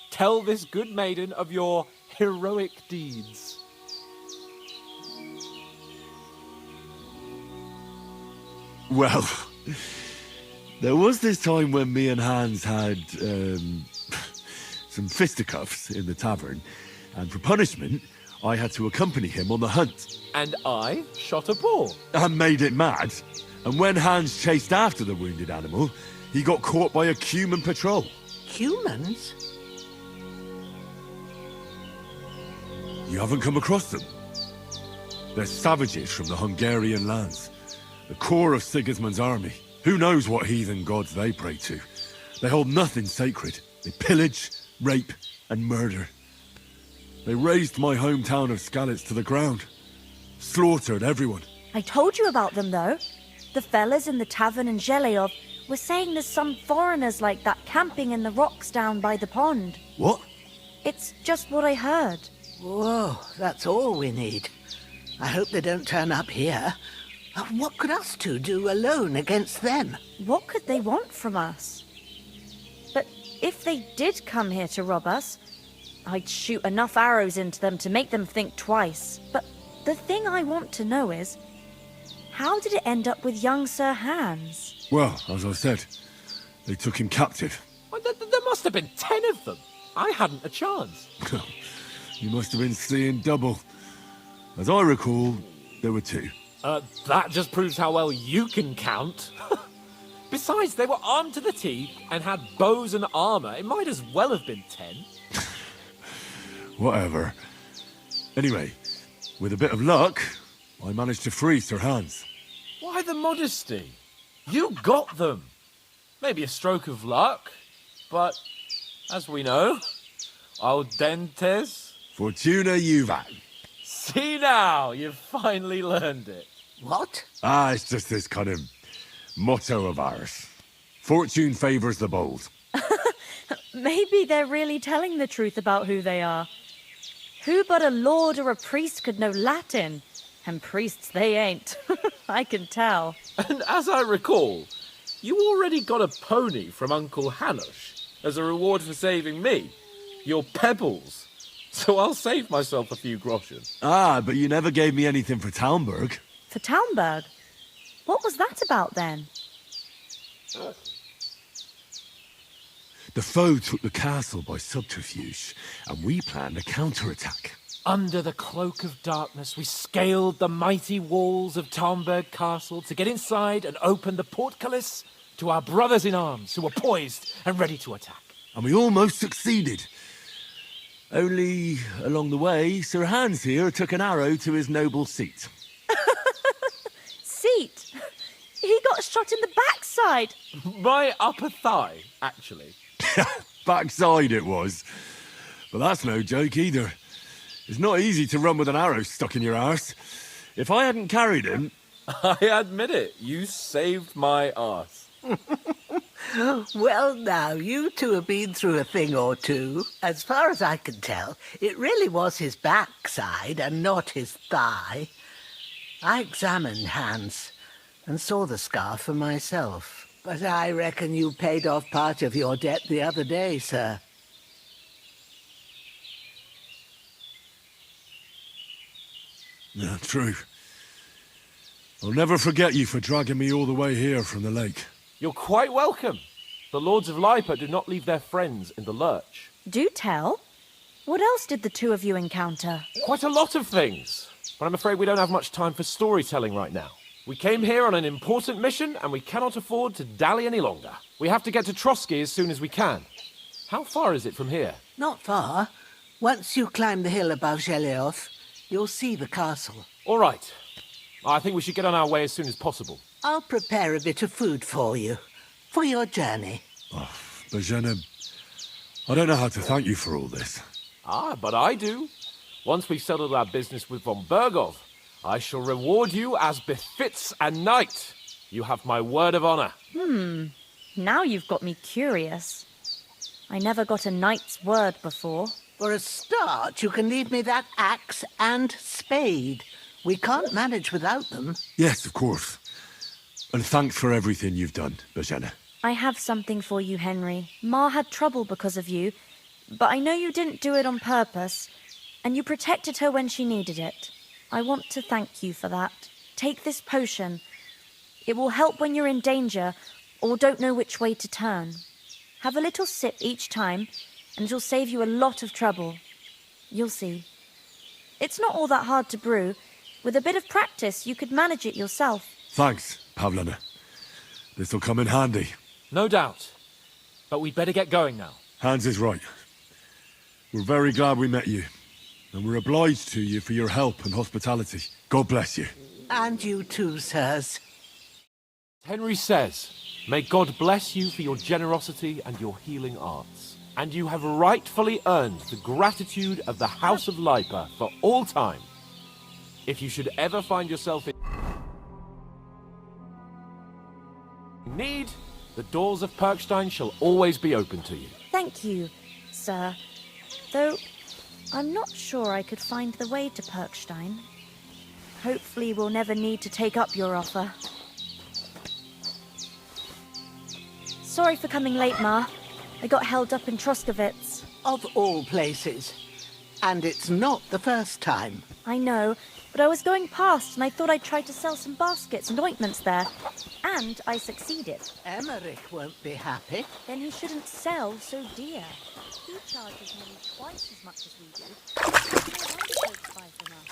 Tell this good maiden of your heroic deeds. Well, there was this time when me and Hans had, some fisticuffs in the tavern, and for punishment, I had to accompany him on the hunt. And I shot a boar. And made it mad. And when Hans chased after the wounded animal, he got caught by a human patrol. Humans? You haven't come across them? They're savages from the Hungarian lands. The core of Sigismund's army. Who knows what heathen gods they pray to? They hold nothing sacred. They pillage, rape, and murder. They razed my hometown of Skalitz to the ground. Slaughtered everyone. I told you about them, though. The fellas in the tavern in Zheleov were saying there's some foreigners like that camping in the rocks down by the pond. What? It's just what I heard. Whoa, that's all we need. I hope they don't turn up here. What could us two do alone against them? What could they want from us? But if they did come here to rob us, I'd shoot enough arrows into them to make them think twice. But the thing I want to know is, how did it end up with young Sir Hans? Well, as I said, they took him captive. Well, there must have been 10 of them. I hadn't a chance. You must have been seeing double. As I recall, there were 2. That just proves how well you can count. Besides, they were armed to the teeth and had bows and armor. It might as well have been 10. Whatever. Anyway, with a bit of luck, I managed to free Sir Hans. Why the modesty? You got them. Maybe a stroke of luck, but as we know, audentes. Fortuna juvat. See now, you've finally learned it. What? It's just this kind of motto of ours. Fortune favors the bold. Maybe they're really telling the truth about who they are. Who but a lord or a priest could know Latin? And priests they ain't. I can tell. And as I recall, you already got a pony from Uncle Hanush as a reward for saving me. Your pebbles. So I'll save myself a few groschen. But you never gave me anything for Talmberg. For Talmberg? What was that about then? The foe took the castle by subterfuge, and we planned a counterattack. Under the cloak of darkness, we scaled the mighty walls of Talmberg Castle to get inside and open the portcullis to our brothers in arms who were poised and ready to attack. And we almost succeeded. Only, along the way, Sir Hans here took an arrow to his noble seat. Seat? He got shot in the backside. My upper thigh, actually. Backside it was. But that's no joke either. It's not easy to run with an arrow stuck in your arse. If I hadn't carried him... I admit it, you saved my arse. Well, now, you two have been through a thing or two. As far as I can tell, it really was his backside and not his thigh. I examined Hans and saw the scar for myself. But I reckon you paid off part of your debt the other day, sir. Yeah, true. I'll never forget you for dragging me all the way here from the lake. You're quite welcome. The Lords of Lipa do not leave their friends in the lurch. Do tell. What else did the two of you encounter? Quite a lot of things. But I'm afraid we don't have much time for storytelling right now. We came here on an important mission, and we cannot afford to dally any longer. We have to get to Trotsky as soon as we can. How far is it from here? Not far. Once you climb the hill above Zheleov, you'll see the castle. All right. I think we should get on our way as soon as possible. I'll prepare a bit of food for you, for your journey. Oh, Bozhena, I don't know how to thank you for all this. Ah, but I do. Once we've settled our business with von Bergov, I shall reward you as befits a knight. You have my word of honor. Now you've got me curious. I never got a knight's word before. For a start, you can leave me that axe and spade. We can't manage without them. Yes, of course. And thanks for everything you've done, Bozhena. I have something for you, Henry. Ma had trouble because of you, but I know you didn't do it on purpose, and you protected her when she needed it. I want to thank you for that. Take this potion. It will help when you're in danger or don't know which way to turn. Have a little sip each time, and it'll save you a lot of trouble. You'll see. It's not all that hard to brew. With a bit of practice, you could manage it yourself. Thanks, Pavlana. This'll come in handy. No doubt. But we'd better get going now. Hans is right. We're very glad we met you. And we're obliged to you for your help and hospitality. God bless you. And you too, sirs. Henry says, may God bless you for your generosity and your healing arts. And you have rightfully earned the gratitude of the House of Lipa for all time. If you should ever find yourself in need, the doors of Perkstein shall always be open to you. Thank you, sir. Though, I'm not sure I could find the way to Perkstein. Hopefully we'll never need to take up your offer. Sorry for coming late, Ma. I got held up in Troskovitz. Of all places. And it's not the first time. I know, but I was going past and I thought I'd try to sell some baskets and ointments there. And I succeeded. Emmerich won't be happy. Then he shouldn't sell so dear. He charges nearly twice as much as we do. No wonder folks buy from us.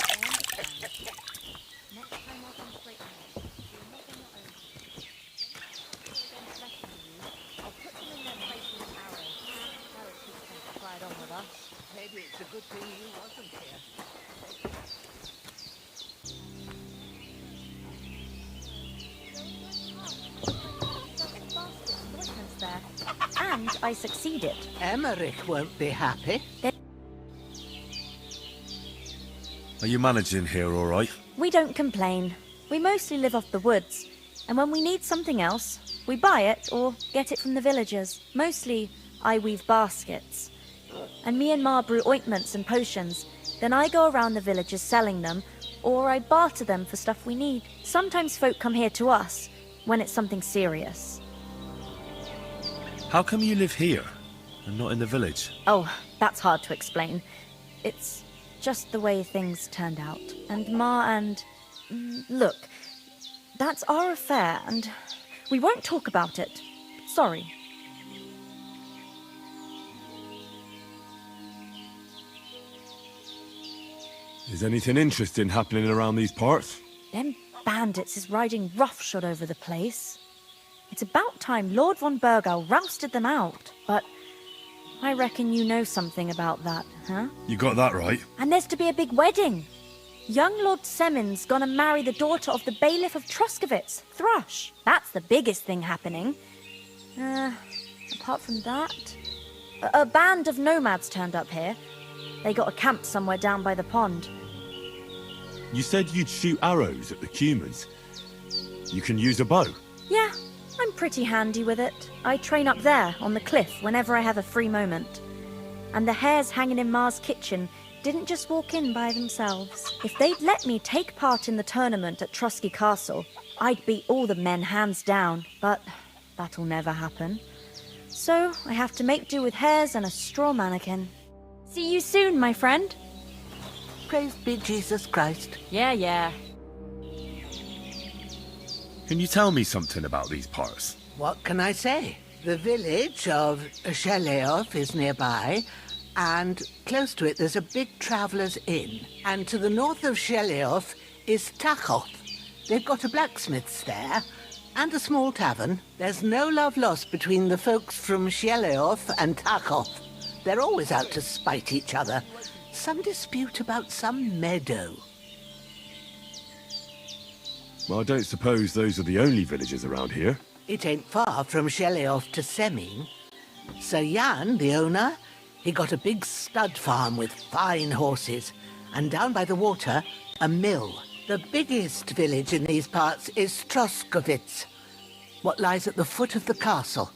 I understand. Next time I'll come straight home. You're not on your own. Don't threaten you. I'll put them in their place with an arrow. Parakeets tend to try it on with us. Maybe it's a good thing you wasn't here. And I succeeded. Emmerich won't be happy. Are you managing here all right? We don't complain. We mostly live off the woods. And when we need something else, we buy it or get it from the villagers. Mostly, I weave baskets. And me and Ma brew ointments and potions. Then I go around the villages selling them, or I barter them for stuff we need. Sometimes folk come here to us, when it's something serious. How come you live here, and not in the village? Oh, that's hard to explain. It's just the way things turned out. And Ma and... Look, that's our affair, and we won't talk about it. Sorry. Is anything interesting happening around these parts? Them bandits is riding roughshod over the place. It's about time Lord von Bergau rousted them out. But I reckon you know something about that, huh? You got that right. And there's to be a big wedding. Young Lord Semon's gonna marry the daughter of the bailiff of Troskovitz, Thrush. That's the biggest thing happening. Apart from that... A band of nomads turned up here. They got a camp somewhere down by the pond. You said you'd shoot arrows at the Cumans. You can use a bow. Yeah, I'm pretty handy with it. I train up there, on the cliff, whenever I have a free moment. And the hares hanging in Ma's kitchen didn't just walk in by themselves. If they'd let me take part in the tournament at Trotsky Castle, I'd beat all the men hands down, but that'll never happen. So I have to make do with hares and a straw mannequin. See you soon, my friend. Praised be Jesus Christ. Yeah. Can you tell me something about these parts? What can I say? The village of Zheleov is nearby, and close to it there's a big traveller's inn. And to the north of Zheleov is Tachov, They've got a blacksmith's there and a small tavern. There's no love lost between the folks from Sheleoth and Tarkov. They're always out to spite each other. Some dispute about some meadow. Well, I don't suppose those are the only villages around here. It ain't far from Sheleoth to Semin. Sir Jan, the owner, he got a big stud farm with fine horses, and down by the water, a mill. The biggest village in these parts is Troskovitz, what lies at the foot of the castle.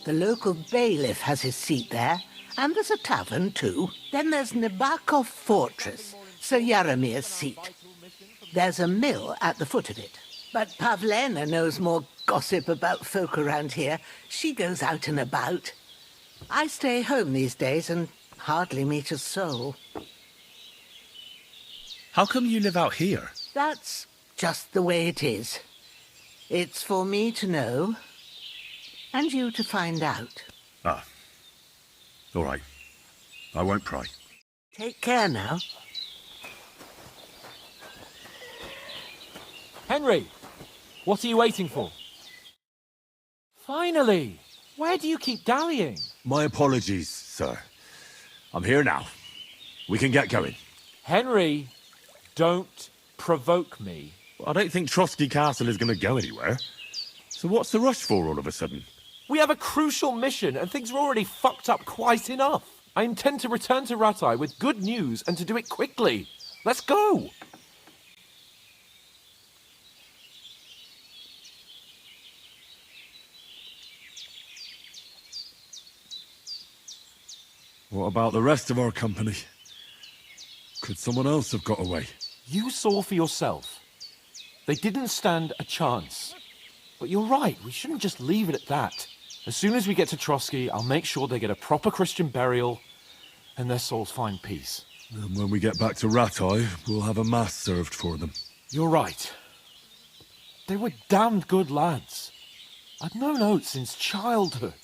The local bailiff has his seat there, and there's a tavern too. Then there's Nabakov Fortress, Sir Yaramir's seat. There's a mill at the foot of it. But Pavlena knows more gossip about folk around here. She goes out and about. I stay home these days and hardly meet a soul. How come you live out here? That's just the way it is. It's for me to know, and you to find out. Ah. All right. I won't pry. Take care now. Henry, what are you waiting for? Finally! Where do you keep dallying? My apologies, sir. I'm here now. We can get going. Henry, don't provoke me. I don't think Trotsky Castle is going to go anywhere. So what's the rush for all of a sudden? We have a crucial mission, and things are already fucked up quite enough. I intend to return to Ratai with good news, and to do it quickly. Let's go! What about the rest of our company? Could someone else have got away? You saw for yourself. They didn't stand a chance. But you're right, we shouldn't just leave it at that. As soon as we get to Trotsky, I'll make sure they get a proper Christian burial and their souls find peace. And when we get back to Ratai, we'll have a mass served for them. You're right. They were damned good lads. I've known Oates since childhood.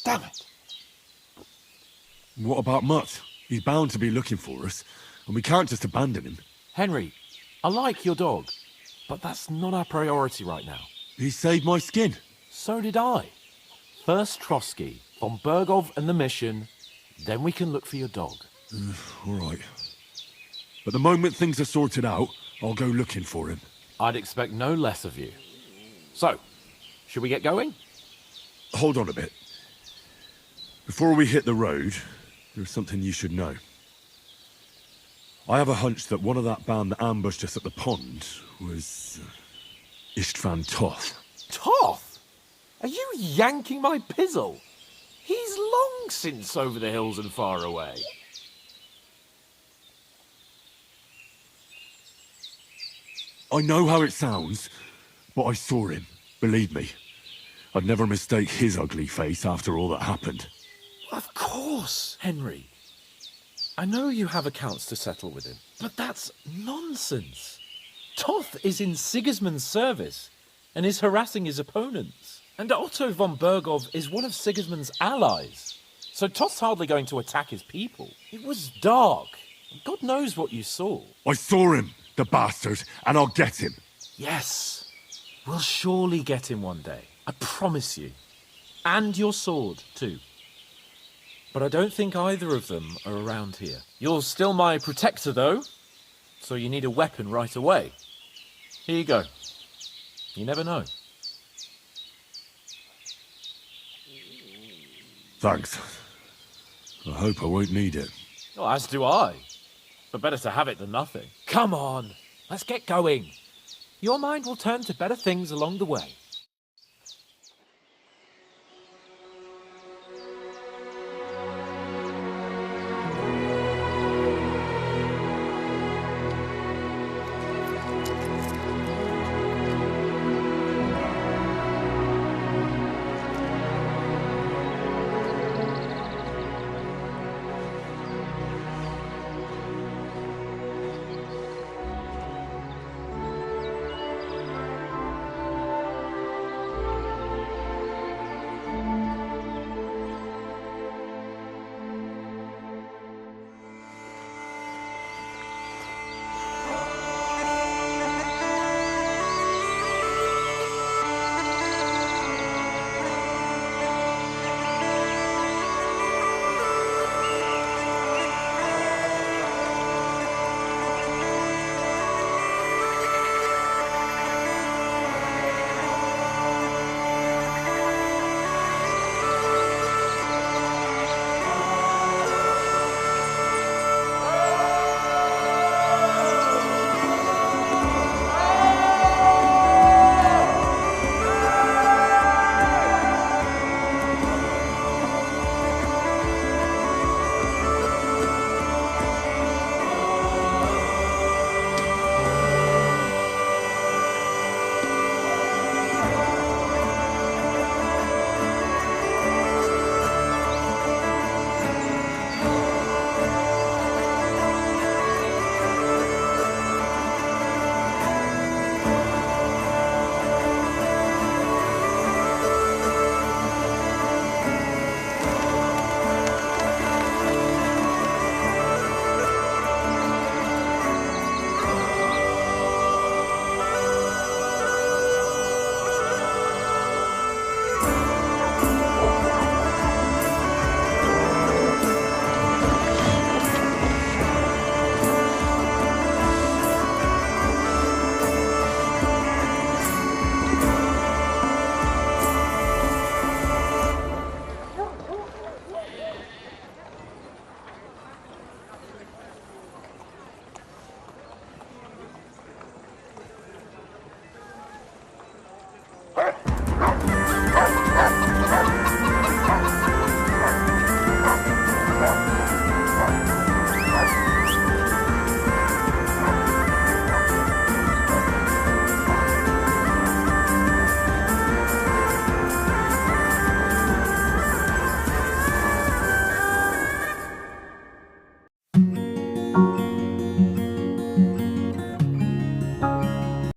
Damn it. What about Mutt? He's bound to be looking for us, and we can't just abandon him. Henry, I like your dog, but that's not our priority right now. He saved my skin. So did I. First Trotsky, von Bergov and the mission, then we can look for your dog. All right. But the moment things are sorted out, I'll go looking for him. I'd expect no less of you. So, should we get going? Hold on a bit. Before we hit the road, there's something you should know. I have a hunch that one of that band that ambushed us at the pond was Istvan Toth. Toth? Are you yanking my pizzle? He's long since over the hills and far away. I know how it sounds, but I saw him, believe me. I'd never mistake his ugly face after all that happened. Of course, Henry. I know you have accounts to settle with him, but that's nonsense. Toth is in Sigismund's service and is harassing his opponents. And Otto von Bergov is one of Sigismund's allies. So Toth's hardly going to attack his people. It was dark. God knows what you saw. I saw him, the bastard, and I'll get him. Yes. We'll surely get him one day. I promise you. And your sword, too. But I don't think either of them are around here. You're still my protector, though, so you need a weapon right away. Here you go. You never know. Thanks. I hope I won't need it. Oh, as do I. But better to have it than nothing. Come on, let's get going. Your mind will turn to better things along the way. you.